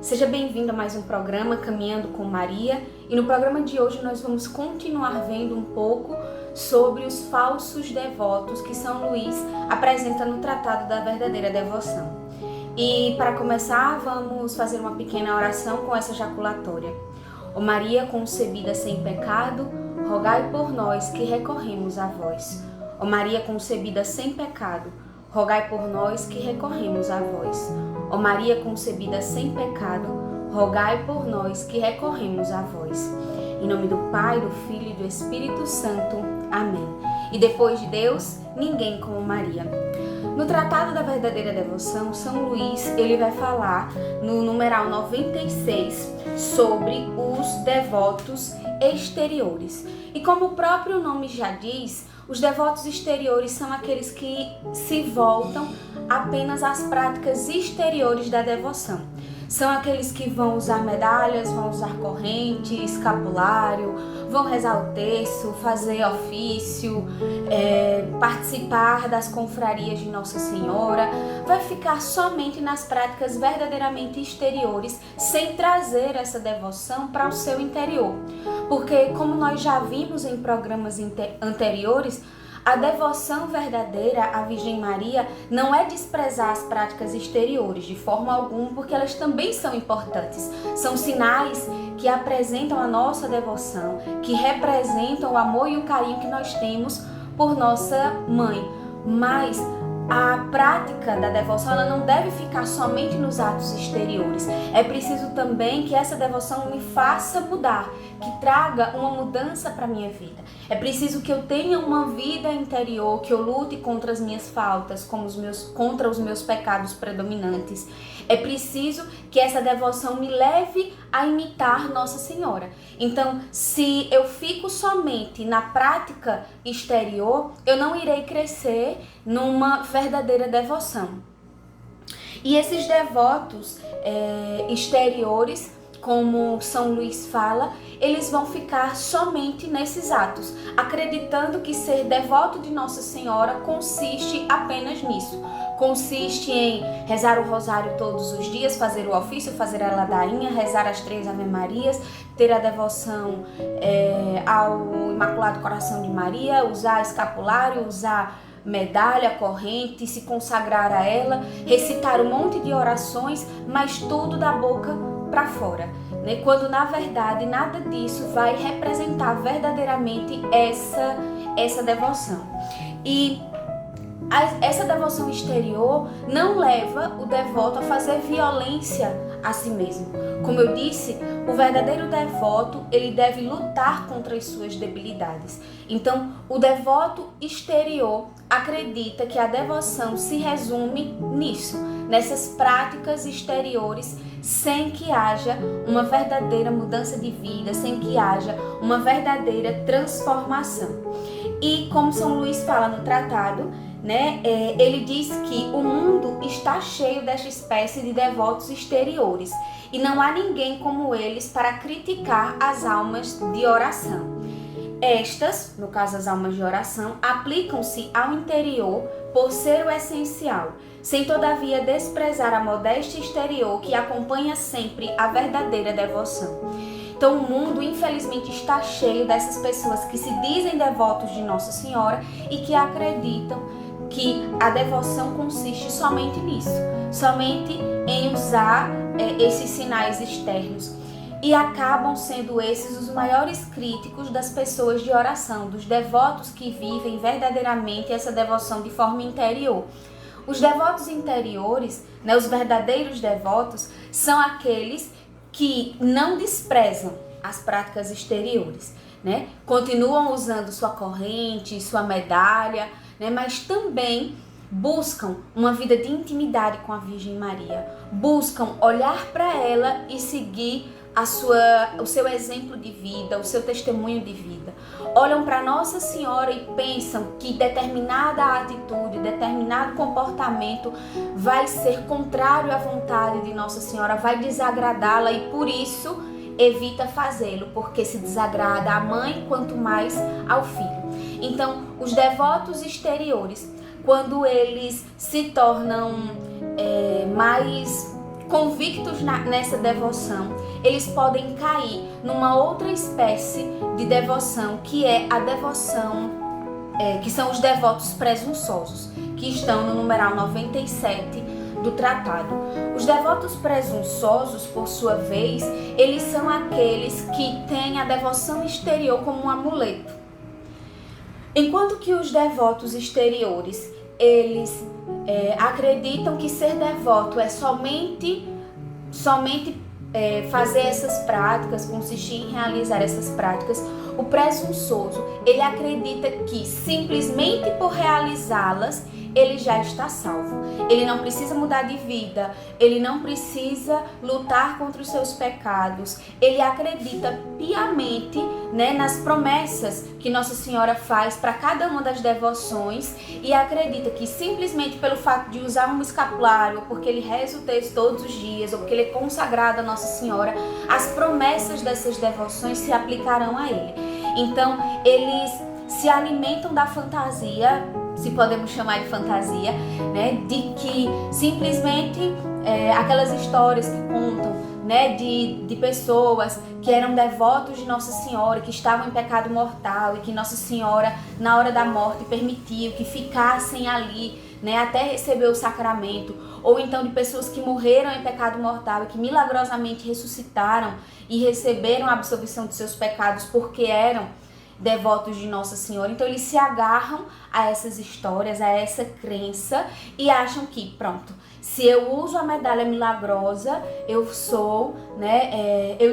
Seja bem-vindo a mais um programa Caminhando com Maria, e no programa de hoje nós vamos continuar vendo um pouco sobre os falsos devotos que São Luís apresenta no Tratado da Verdadeira Devoção. E para começar, vamos fazer uma pequena oração com essa jaculatória. Ó Maria concebida sem pecado, rogai por nós que recorremos a vós. Ó Maria concebida sem pecado, rogai por nós que recorremos a vós. Ó Maria concebida sem pecado, rogai por nós que recorremos a vós. Em nome do Pai, do Filho e do Espírito Santo. Amém. E depois de Deus, ninguém como Maria. No Tratado da Verdadeira Devoção, São Luís ele vai falar no numeral 96 sobre os devotos exteriores. E como o próprio nome já diz, os devotos exteriores são aqueles que se voltam apenas às práticas exteriores da devoção. São aqueles que vão usar medalhas, vão usar corrente, escapulário, vão rezar o terço, fazer ofício, participar das confrarias de Nossa Senhora, vai ficar somente nas práticas verdadeiramente exteriores, sem trazer essa devoção para o seu interior. Porque, como nós já vimos em programas anteriores, a devoção verdadeira à Virgem Maria não é desprezar as práticas exteriores de forma alguma, porque elas também são importantes. São sinais que apresentam a nossa devoção, que representam o amor e o carinho que nós temos por nossa mãe. Mas a prática da devoção ela não deve ficar somente nos atos exteriores. É preciso também que essa devoção me faça mudar, que traga uma mudança para a minha vida. É preciso que eu tenha uma vida interior, que eu lute contra as minhas faltas, contra os meus pecados predominantes. É preciso que essa devoção me leve a imitar Nossa Senhora. Então, se eu fico somente na prática exterior, eu não irei crescer numa verdadeira devoção. E esses devotos exteriores, como São Luís fala, eles vão ficar somente nesses atos, acreditando que ser devoto de Nossa Senhora consiste apenas nisso. Consiste em rezar o rosário todos os dias, fazer o ofício, fazer a ladainha, rezar as 3 Ave-Marias, ter a devoção ao Imaculado Coração de Maria, usar escapulário, usar medalha, corrente, se consagrar a ela, recitar um monte de orações, mas tudo da boca para fora, né? Quando na verdade nada disso vai representar verdadeiramente essa devoção. E essa devoção exterior não leva o devoto a fazer violência a si mesmo. Como eu disse, o verdadeiro devoto ele deve lutar contra as suas debilidades. Então, o devoto exterior acredita que a devoção se resume nisso, nessas práticas exteriores, sem que haja uma verdadeira mudança de vida, sem que haja uma verdadeira transformação. E como São Luís fala no tratado, ele diz que o mundo está cheio desta espécie de devotos exteriores e não há ninguém como eles para criticar as almas de oração. Estas, no caso as almas de oração, aplicam-se ao interior por ser o essencial, sem todavia desprezar a modéstia exterior que acompanha sempre a verdadeira devoção. Então o mundo infelizmente está cheio dessas pessoas que se dizem devotos de Nossa Senhora e que acreditam que a devoção consiste somente nisso, somente em usar esses sinais externos. E acabam sendo esses os maiores críticos das pessoas de oração, dos devotos que vivem verdadeiramente essa devoção de forma interior. Os devotos interiores, os verdadeiros devotos, são aqueles que não desprezam as práticas exteriores, continuam usando sua corrente, sua medalha, mas também buscam uma vida de intimidade com a Virgem Maria, buscam olhar para ela e seguir o seu exemplo de vida, o seu testemunho de vida. Olham para Nossa Senhora e pensam que determinada atitude, determinado comportamento vai ser contrário à vontade de Nossa Senhora, vai desagradá-la e por isso evita fazê-lo, porque se desagrada à mãe quanto mais ao filho. Então, os devotos exteriores, quando eles se tornam mais convictos nessa devoção, eles podem cair numa outra espécie de devoção, que é a devoção, que são os devotos presunçosos, que estão no numeral 97 do tratado. Os devotos presunçosos, por sua vez, eles são aqueles que têm a devoção exterior como um amuleto. Enquanto que os devotos exteriores, eles acreditam que ser devoto é somente fazer essas práticas, consistir em realizar essas práticas. O presunçoso, ele acredita que simplesmente por realizá-las, ele já está salvo. Ele não precisa mudar de vida, ele não precisa lutar contra os seus pecados. Ele acredita piamente, nas promessas que Nossa Senhora faz para cada uma das devoções, e acredita que simplesmente pelo fato de usar um escapulário, ou porque ele reza o texto todos os dias, ou porque ele é consagrado a Nossa Senhora, as promessas dessas devoções se aplicarão a ele. Então, eles se alimentam da fantasia, se podemos chamar de fantasia, de que simplesmente aquelas histórias que contam, de pessoas que eram devotos de Nossa Senhora, que estavam em pecado mortal e que Nossa Senhora, na hora da morte, permitiu que ficassem ali, até receber o sacramento, ou então de pessoas que morreram em pecado mortal e que milagrosamente ressuscitaram e receberam a absolvição de seus pecados porque eram devotos de Nossa Senhora. Então eles se agarram a essas histórias, a essa crença, e acham que, pronto, se eu uso a medalha milagrosa, eu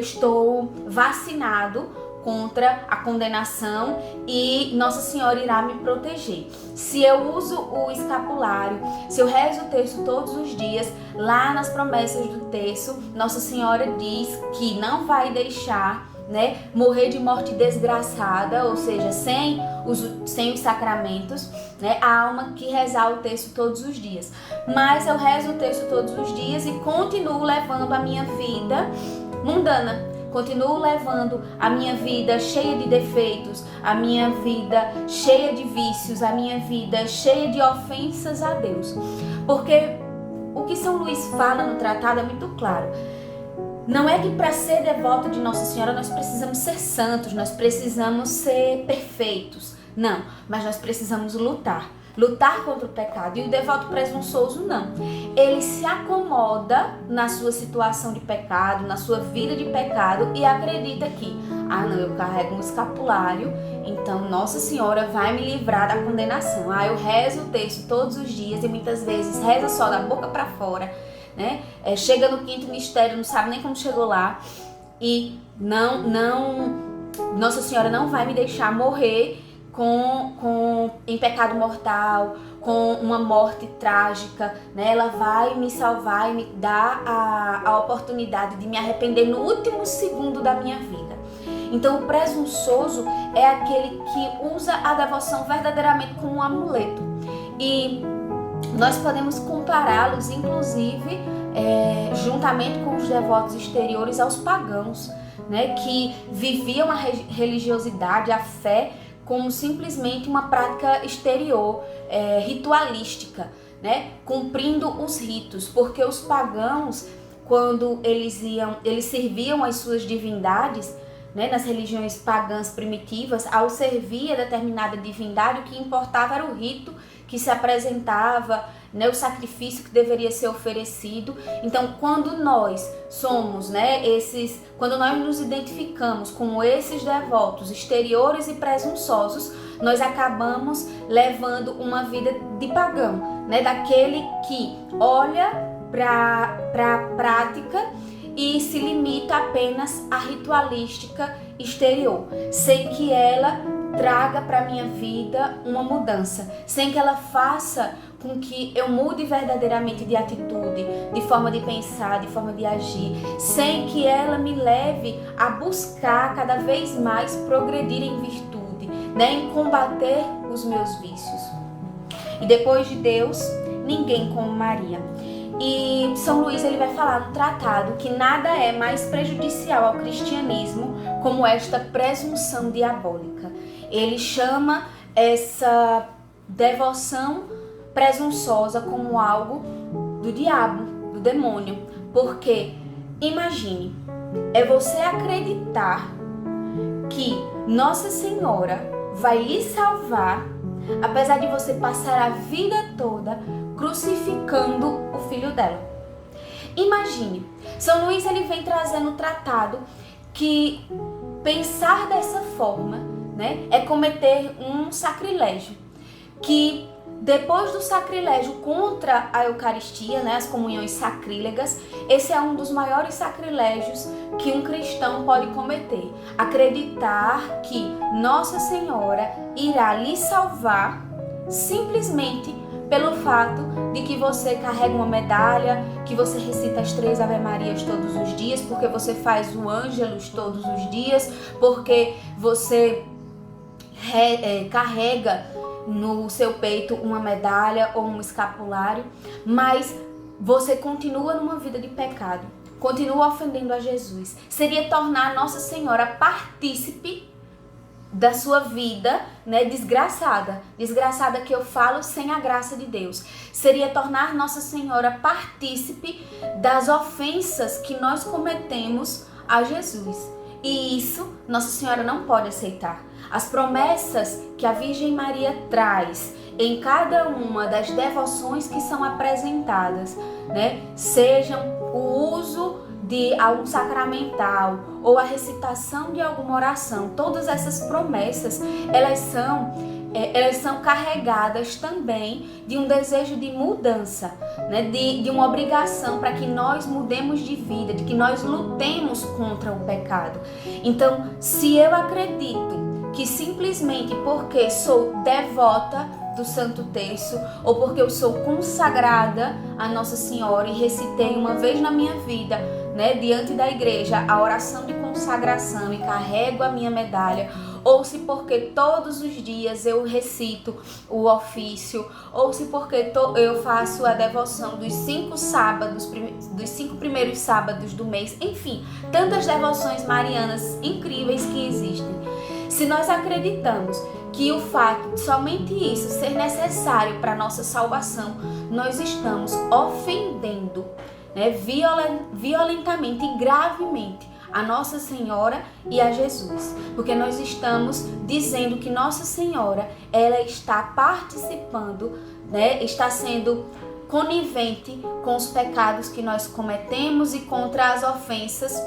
estou vacinado contra a condenação e Nossa Senhora irá me proteger. Se eu uso o escapulário, se eu rezo o terço todos os dias, lá nas promessas do terço, Nossa Senhora diz que não vai deixar morrer de morte desgraçada, ou seja, sem os sacramentos, a alma que rezar o terço todos os dias. Mas eu rezo o terço todos os dias e continuo levando a minha vida mundana, continuo levando a minha vida cheia de defeitos, a minha vida cheia de vícios, a minha vida cheia de ofensas a Deus. Porque o que São Luís fala no tratado é muito claro. Não é que para ser devoto de Nossa Senhora nós precisamos ser santos, nós precisamos ser perfeitos. Não, mas nós precisamos lutar contra o pecado. E o devoto presunçoso não. Ele se acomoda na sua situação de pecado, na sua vida de pecado, e acredita que, eu carrego um escapulário, então Nossa Senhora vai me livrar da condenação. Eu rezo o terço todos os dias e muitas vezes reza só da boca para fora, chega no quinto mistério, não sabe nem como chegou lá, e Nossa Senhora não vai me deixar morrer em pecado mortal, com uma morte trágica, Ela vai me salvar e me dar a oportunidade de me arrepender no último segundo da minha vida. Então o presunçoso é aquele que usa a devoção verdadeiramente como um amuleto, e nós podemos compará-los, inclusive, juntamente com os devotos exteriores, aos pagãos, que viviam a religiosidade, a fé, como simplesmente uma prática exterior, ritualística, cumprindo os ritos, porque os pagãos, quando eles serviam as suas divindades, nas religiões pagãs primitivas, ao servir a determinada divindade, o que importava era o rito que se apresentava, o sacrifício que deveria ser oferecido. Então, quando nós somos, quando nós nos identificamos como esses devotos exteriores e presunçosos, nós acabamos levando uma vida de pagão, daquele que olha para a prática e se limita apenas à ritualística exterior, sem que ela traga para minha vida uma mudança, sem que ela faça com que eu mude verdadeiramente de atitude, de forma de pensar, de forma de agir, sem que ela me leve a buscar cada vez mais progredir em virtude, em combater os meus vícios. E depois de Deus, ninguém como Maria. E São Luís ele vai falar no tratado que nada é mais prejudicial ao cristianismo como esta presunção diabólica. Ele chama essa devoção presunçosa como algo do diabo, do demônio, Porque, imagine, é você acreditar que Nossa Senhora vai lhe salvar, apesar de você passar a vida toda crucificando o filho dela. Imagine, São Luís ele vem trazendo um tratado que pensar dessa forma, né, é cometer um sacrilégio, que depois do sacrilégio contra a Eucaristia, né, as comunhões sacrílegas, esse é um dos maiores sacrilégios que um cristão pode cometer. Acreditar que Nossa Senhora irá lhe salvar simplesmente pelo fato de que você carrega uma medalha, que você recita as 3 Ave-Marias todos os dias, porque você faz o Ângelus todos os dias, porque você carrega no seu peito uma medalha ou um escapulário, mas você continua numa vida de pecado, continua ofendendo a Jesus. Seria tornar Nossa Senhora partícipe da sua vida, né, desgraçada que eu falo sem a graça de Deus. Seria tornar Nossa Senhora partícipe das ofensas que nós cometemos a Jesus. E isso Nossa Senhora não pode aceitar. As promessas que a Virgem Maria traz em cada uma das devoções que são apresentadas, né, sejam o uso de algum sacramental ou a recitação de alguma oração, todas essas promessas, elas são carregadas também de um desejo de mudança, né? de uma obrigação para que nós mudemos de vida, de que nós lutemos contra o pecado. Então, se eu acredito que simplesmente porque sou devota do Santo Terço, ou porque eu sou consagrada a Nossa Senhora e recitei uma vez na minha vida, né, diante da igreja, a oração de consagração e carrego a minha medalha, ou se porque todos os dias eu recito o ofício, ou se porque eu faço a devoção dos 5 sábados, dos 5 primeiros sábados do mês, enfim, tantas devoções marianas incríveis que existem. Se nós acreditamos que o fato de somente isso ser necessário para a nossa salvação, nós estamos ofendendo, né, violentamente e gravemente a Nossa Senhora e a Jesus. Porque nós estamos dizendo que Nossa Senhora, ela está participando, né, está sendo conivente com os pecados que nós cometemos e contra as ofensas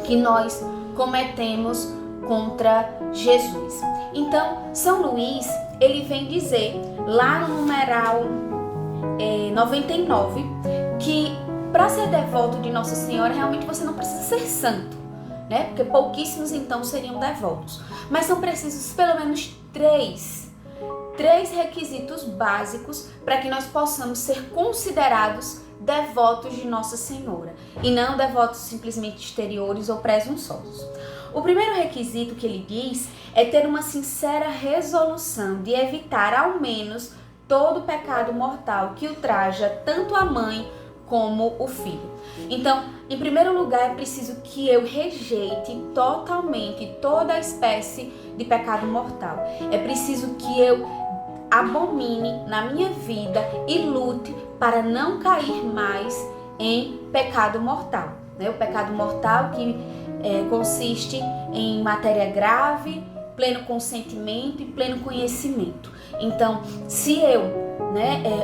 que nós cometemos contra Jesus. Então, São Luís, ele vem dizer lá no numeral 99 que para ser devoto de Nossa Senhora, realmente você não precisa ser santo, né? Porque pouquíssimos então seriam devotos. Mas são precisos pelo menos três requisitos básicos para que nós possamos ser considerados devotos de Nossa Senhora e não devotos simplesmente exteriores ou presunçosos. O primeiro requisito que ele diz é ter uma sincera resolução de evitar ao menos todo pecado mortal que ultraja tanto a mãe como o filho. Então, em primeiro lugar, é preciso que eu rejeite totalmente toda a espécie de pecado mortal. É preciso que eu abomine na minha vida e lute para não cair mais em pecado mortal, né? O pecado mortal que consiste em matéria grave, pleno consentimento e pleno conhecimento. Então, se eu,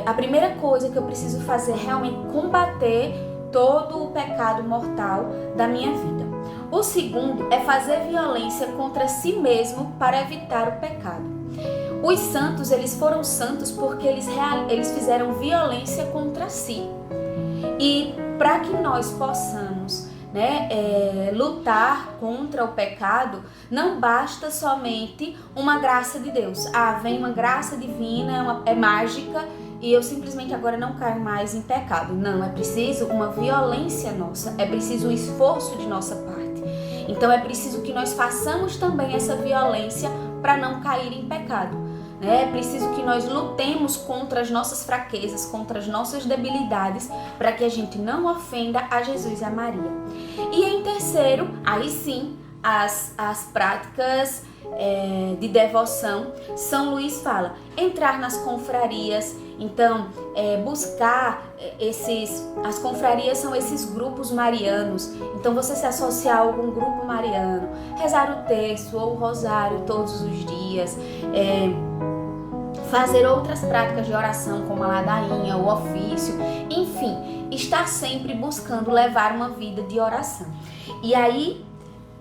a primeira coisa que eu preciso fazer é realmente combater todo o pecado mortal da minha vida. O segundo é fazer violência contra si mesmo para evitar o pecado. Os santos, eles foram santos porque eles fizeram violência contra si. E para que nós possamos lutar contra o pecado, não basta somente uma graça de Deus. Vem uma graça divina, é mágica e eu simplesmente agora não caio mais em pecado. Não, é preciso uma violência nossa, é preciso um esforço de nossa parte. Então é preciso que nós façamos também essa violência para não cair em pecado. É preciso que nós lutemos contra as nossas fraquezas, contra as nossas debilidades, para que a gente não ofenda a Jesus e a Maria. E em terceiro, aí sim, as práticas de devoção. São Luís fala, entrar nas confrarias, Então, buscar as confrarias são esses grupos marianos. Então, você se associar a algum grupo mariano, rezar o terço ou o rosário todos os dias, fazer outras práticas de oração, como a ladainha, o ofício, enfim, estar sempre buscando levar uma vida de oração. E aí,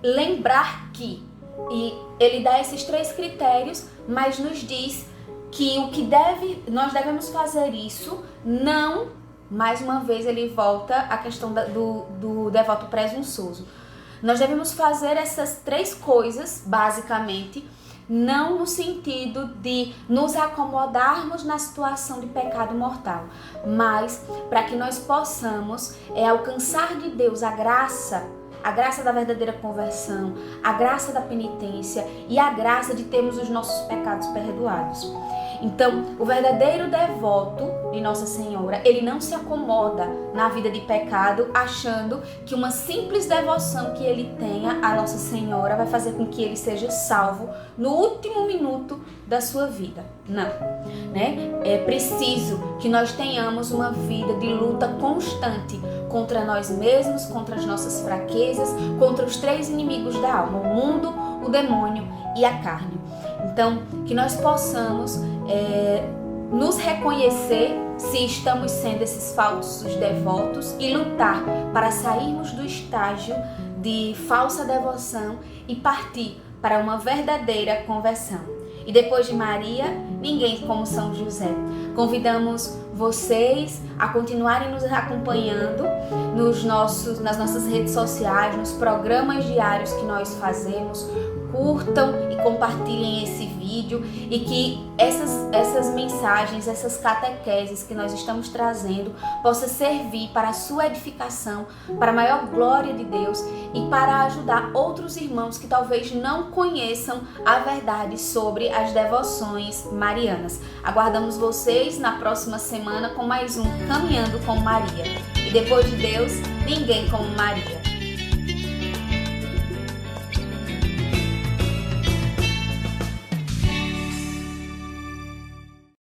lembrar que, e ele dá esses 3 critérios, mas nos diz que nós devemos fazer isso, não, mais uma vez ele volta à questão do devoto presunçoso. Nós devemos fazer essas 3 coisas, basicamente, não no sentido de nos acomodarmos na situação de pecado mortal, mas para que nós possamos alcançar de Deus a graça da verdadeira conversão, a graça da penitência e a graça de termos os nossos pecados perdoados. Então, o verdadeiro devoto de Nossa Senhora, ele não se acomoda na vida de pecado achando que uma simples devoção que ele tenha a Nossa Senhora vai fazer com que ele seja salvo no último minuto da sua vida. Não, né? É preciso que nós tenhamos uma vida de luta constante contra nós mesmos, contra as nossas fraquezas, contra os 3 inimigos da alma, o mundo, o demônio e a carne. Então, que nós possamos nos reconhecer se estamos sendo esses falsos devotos e lutar para sairmos do estágio de falsa devoção e partir para uma verdadeira conversão. E depois de Maria, ninguém como São José. Convidamos vocês a continuarem nos acompanhando nas nossas redes sociais, nos programas diários que nós fazemos. Curtam e compartilhem esse vídeo e que essas mensagens, essas catequeses que nós estamos trazendo possa servir para a sua edificação, para a maior glória de Deus e para ajudar outros irmãos que talvez não conheçam a verdade sobre as devoções marianas. Aguardamos vocês na próxima semana com mais um Caminhando com Maria. E depois de Deus, ninguém como Maria.